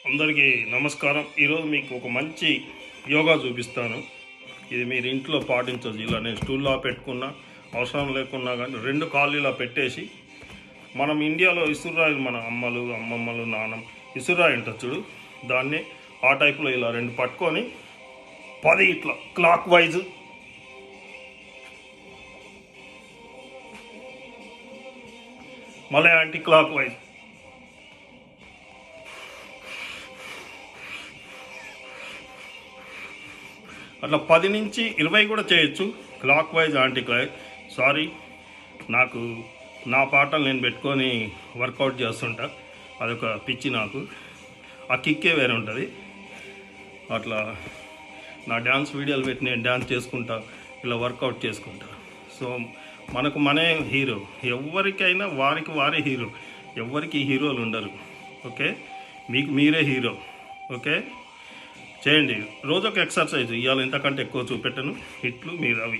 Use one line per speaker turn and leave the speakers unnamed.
అందరికీ నమస్కారం. ఈరోజు మీకు ఒక మంచి యోగా చూపిస్తాను. ఇది మీరు ఇంట్లో పాటించవచ్చు. ఇలా నేను స్టూల్లో పెట్టుకున్నా అవసరం లేకున్నా కానీ రెండు కాళ్ళు ఇలా పెట్టేసి, మనం ఇండియాలో ఇసురాయి, మన అమ్మమ్మలు నాన్నమ్మ ఇసురాయి ఉంటుంది చూడు, దాన్ని ఆ టైప్లో ఇలా రెండు పట్టుకొని 10 ఇట్లా క్లాక్ వైజ్, మళ్ళీ యాంటీ క్లాక్ వైజ్, అట్లా 10 నుంచి 20 కూడా చేయొచ్చు. Clock wise anti clock. Sorry, నాకు నా పాటలు నేను పెట్టుకొని వర్కౌట్ చేస్తుంటా, అదొక పిచ్చి నాకు. ఆ కిక్కే వేరే ఉంటుంది. అట్లా నా డ్యాన్స్ వీడియోలు పెట్టి నేను డ్యాన్స్ చేసుకుంటా, ఇలా వర్కౌట్ చేసుకుంటా. సో మనే హీరో. ఎవరికైనా వారే హీరో. ఎవరికి హీరోలు ఉండరు. ఓకే, మీకు మీరే హీరో. ఓకే, చేయండి. రోజొక ఎక్సర్సైజ్. ఇవాళ ఇంతకంటే ఎక్కువ చూపెట్టను. ఇట్లు మీరు అవి